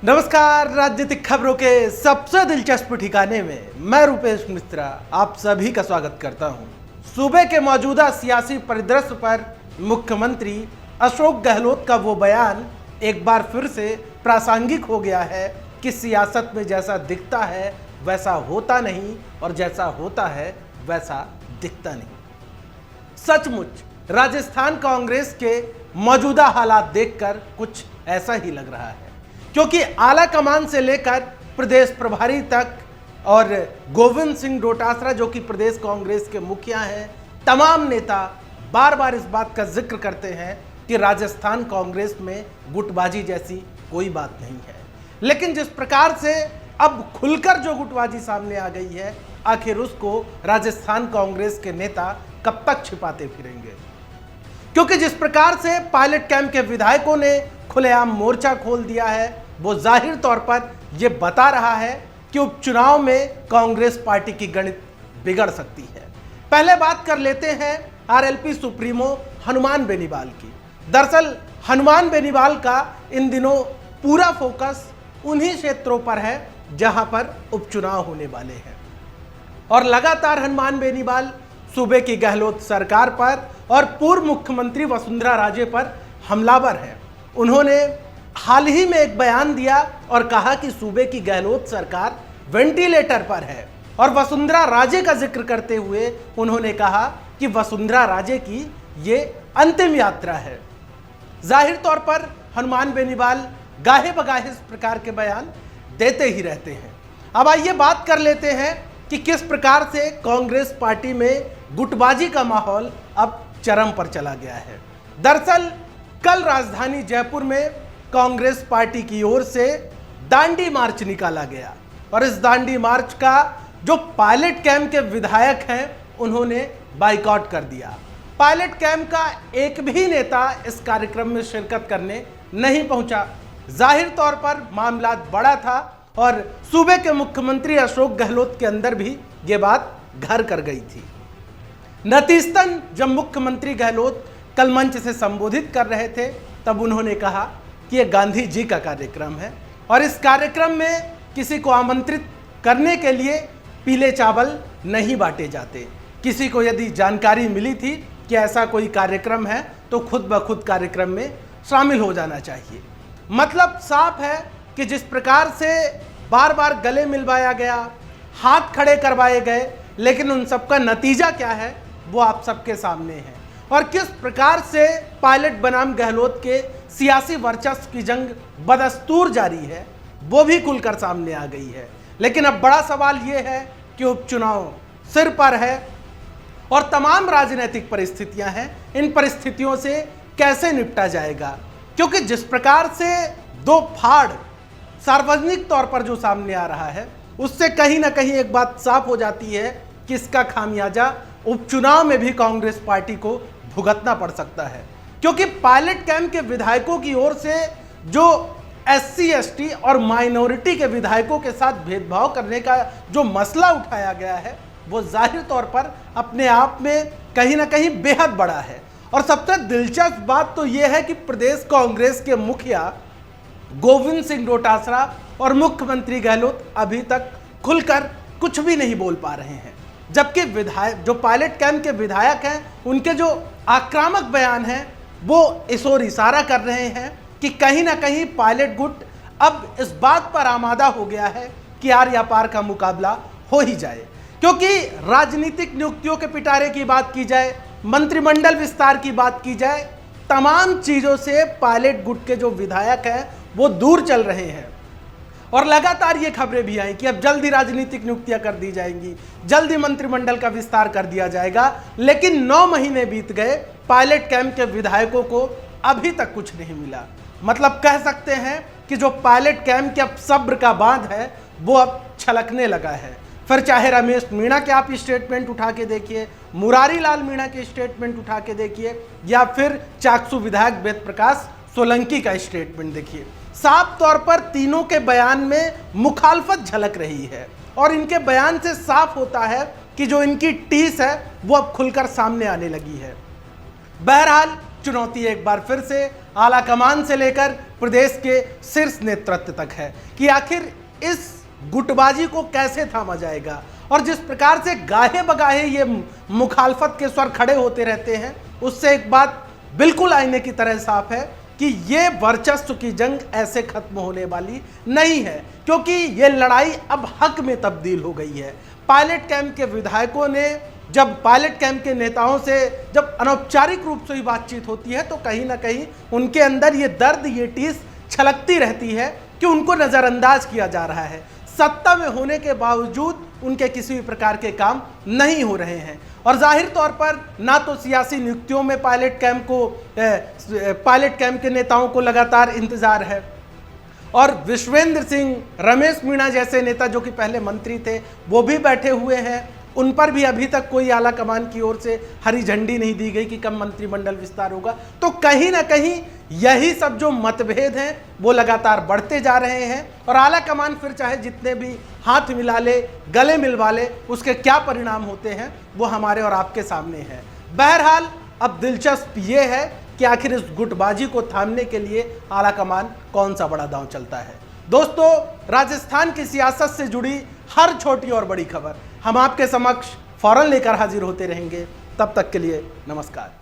नमस्कार। राजनीतिक खबरों के सबसे दिलचस्प ठिकाने में मैं रूपेश मिश्रा आप सभी का स्वागत करता हूं। सूबे के मौजूदा सियासी परिदृश्य पर मुख्यमंत्री अशोक गहलोत का वो बयान एक बार फिर से प्रासंगिक हो गया है कि सियासत में जैसा दिखता है वैसा होता नहीं और जैसा होता है वैसा दिखता नहीं। सचमुच राजस्थान कांग्रेस के मौजूदा हालात देखकर कुछ ऐसा ही लग रहा है, क्योंकि आला कमान से लेकर प्रदेश प्रभारी तक और गोविंद सिंह डोटासरा जो कि प्रदेश कांग्रेस के मुखिया हैं, तमाम नेता बार बार इस बात का जिक्र करते हैं कि राजस्थान कांग्रेस में गुटबाजी जैसी कोई बात नहीं है। लेकिन जिस प्रकार से अब खुलकर जो गुटबाजी सामने आ गई है, आखिर उसको राजस्थान कांग्रेस के नेता कब तक छिपाते फिरेंगे? क्योंकि जिस प्रकार से पायलट कैंप के विधायकों ने खुलेआम मोर्चा खोल दिया है, वो जाहिर तौर पर यह बता रहा है कि उपचुनाव में कांग्रेस पार्टी की गणित बिगड़ सकती है। पहले बात कर लेते हैं आरएलपी सुप्रीमो हनुमान बेनीवाल की। दरअसल हनुमान बेनीवाल का इन दिनों पूरा फोकस उन्हीं क्षेत्रों पर है जहां पर उपचुनाव होने वाले हैं, और लगातार हनुमान बेनीवाल सूबे की गहलोत सरकार पर और पूर्व मुख्यमंत्री वसुंधरा राजे पर हमलावर है। उन्होंने हाल ही में एक बयान दिया और कहा कि सूबे की गहलोत सरकार वेंटिलेटर पर है, और वसुंधरा राजे का जिक्र करते हुए उन्होंने कहा कि वसुंधरा राजे की ये अंतिम यात्रा है। जाहिर तौर पर हनुमान बेनीवाल गाहे बगाहे इस प्रकार के बयान देते ही रहते हैं। अब आइए बात कर लेते हैं कि किस प्रकार से कांग्रेस पार्टी में गुटबाजी का माहौल अब चरम पर चला गया है। दरअसल कल राजधानी जयपुर में कांग्रेस पार्टी की ओर से दांडी मार्च निकाला गया, और इस दांडी मार्च का जो पायलट कैंप के विधायक हैं उन्होंने बाइकआउट कर दिया। पायलट कैंप का एक भी नेता इस कार्यक्रम में शिरकत करने नहीं पहुंचा। जाहिर तौर पर मामला बड़ा था और सूबे के मुख्यमंत्री अशोक गहलोत के अंदर भी ये बात घर कर गई थी। नतीजतन जब मुख्यमंत्री गहलोत कल मंच से संबोधित कर रहे थे, तब उन्होंने कहा कि यह गांधी जी का कार्यक्रम है और इस कार्यक्रम में किसी को आमंत्रित करने के लिए पीले चावल नहीं बांटे जाते। किसी को यदि जानकारी मिली थी कि ऐसा कोई कार्यक्रम है तो खुद ब खुद कार्यक्रम में शामिल हो जाना चाहिए। मतलब साफ है कि जिस प्रकार से बार बार गले मिलवाया गया, हाथ खड़े करवाए गए, लेकिन उन सब का नतीजा क्या है वो आप सबके सामने है, और किस प्रकार से पायलट बनाम गहलोत के सियासी वर्चस्व की जंग बदस्तूर जारी है वो भी खुलकर सामने आ गई है। लेकिन अब बड़ा सवाल ये है कि उपचुनाव सिर पर है और तमाम राजनीतिक परिस्थितियां हैं, इन परिस्थितियों से कैसे निपटा जाएगा? क्योंकि जिस प्रकार से दो फाड़ सार्वजनिक तौर पर जो सामने आ रहा है, उससे कहीं ना कहीं एक बात साफ हो जाती है कि इसका खामियाजा उपचुनाव में भी कांग्रेस पार्टी को भुगतना पड़ सकता है। क्योंकि पायलट कैंप के विधायकों की ओर से जो एससी एसटी और माइनॉरिटी के विधायकों के साथ भेदभाव करने का जो मसला उठाया गया है, वो जाहिर तौर पर अपने आप में कहीं ना कहीं बेहद बड़ा है। और सबसे दिलचस्प बात तो यह है कि प्रदेश कांग्रेस के मुखिया गोविंद सिंह डोटासरा और मुख्यमंत्री गहलोत अभी तक खुलकर कुछ भी नहीं बोल पा रहे हैं, जबकि विधायक जो पायलट कैंप के विधायक हैं उनके जो आक्रामक बयान हैं वो इस ओर इशारा कर रहे हैं कि कहीं ना कहीं पायलट गुट अब इस बात पर आमादा हो गया है कि आर या पार का मुकाबला हो ही जाए। क्योंकि राजनीतिक नियुक्तियों के पिटारे की बात की जाए, मंत्रिमंडल विस्तार की बात की जाए, तमाम चीजों से पायलट गुट के जो विधायक हैं वो दूर चल रहे हैं। और लगातार ये खबरें भी आई कि अब जल्दी राजनीतिक नियुक्तियां कर दी जाएंगी, जल्दी मंत्रिमंडल का विस्तार कर दिया जाएगा। लेकिन 9 महीने बीत गए, पायलट कैंप के विधायकों को अभी तक कुछ नहीं मिला। मतलब कह सकते हैं कि जो पायलट कैंप के अब सब्र का बांध है वो अब छलकने लगा है। फिर चाहे रमेश मीणा के आप स्टेटमेंट उठा के देखिए, मुरारी लाल मीणा के स्टेटमेंट उठा के देखिए, या फिर चाकसू विधायक वेद प्रकाश सोलंकी का स्टेटमेंट देखिए, साफ तौर पर तीनों के बयान में मुखालफत झलक रही है। और इनके बयान से साफ होता है कि जो इनकी टीस है वो अब खुलकर सामने आने लगी है। बहरहाल चुनौती एक बार फिर से आला कमान से लेकर प्रदेश के शीर्ष नेतृत्व तक है कि आखिर इस गुटबाजी को कैसे थामा जाएगा। और जिस प्रकार से गाहे बगाहे ये मुखालफत के स्वर खड़े होते रहते हैं, उससे एक बात बिल्कुल आईने की तरह साफ है कि ये वर्चस्व की जंग ऐसे खत्म होने वाली नहीं है, क्योंकि ये लड़ाई अब हक में तब्दील हो गई है। पायलट कैंप के विधायकों ने जब पायलट कैंप के नेताओं से जब अनौपचारिक रूप से ही बातचीत होती है तो कहीं ना कहीं उनके अंदर ये दर्द, ये टीस छलकती रहती है कि उनको नज़रअंदाज किया जा रहा है। सत्ता में होने के बावजूद उनके किसी भी प्रकार के काम नहीं हो रहे हैं और जाहिर तौर पर ना तो सियासी नियुक्तियों में पायलट कैंप के नेताओं को लगातार इंतजार है और विश्वेंद्र सिंह, रमेश मीणा जैसे नेता जो कि पहले मंत्री थे वो भी बैठे हुए हैं। उन पर भी अभी तक कोई आला कमान की ओर से हरी झंडी नहीं दी गई कि कब मंत्रिमंडल विस्तार होगा। तो कहीं ना कहीं यही सब जो मतभेद हैं वो लगातार बढ़ते जा रहे हैं और आला कमान फिर चाहे जितने भी हाथ मिला ले, गले मिलवा ले, उसके क्या परिणाम होते हैं वो हमारे और आपके सामने है। बहरहाल अब दिलचस्प ये है कि आखिर इस गुटबाजी को थामने के लिए आला कमान कौन सा बड़ा दांव चलता है। दोस्तों, राजस्थान की सियासत से जुड़ी हर छोटी और बड़ी खबर हम आपके समक्ष फौरन लेकर हाजिर होते रहेंगे। तब तक के लिए नमस्कार।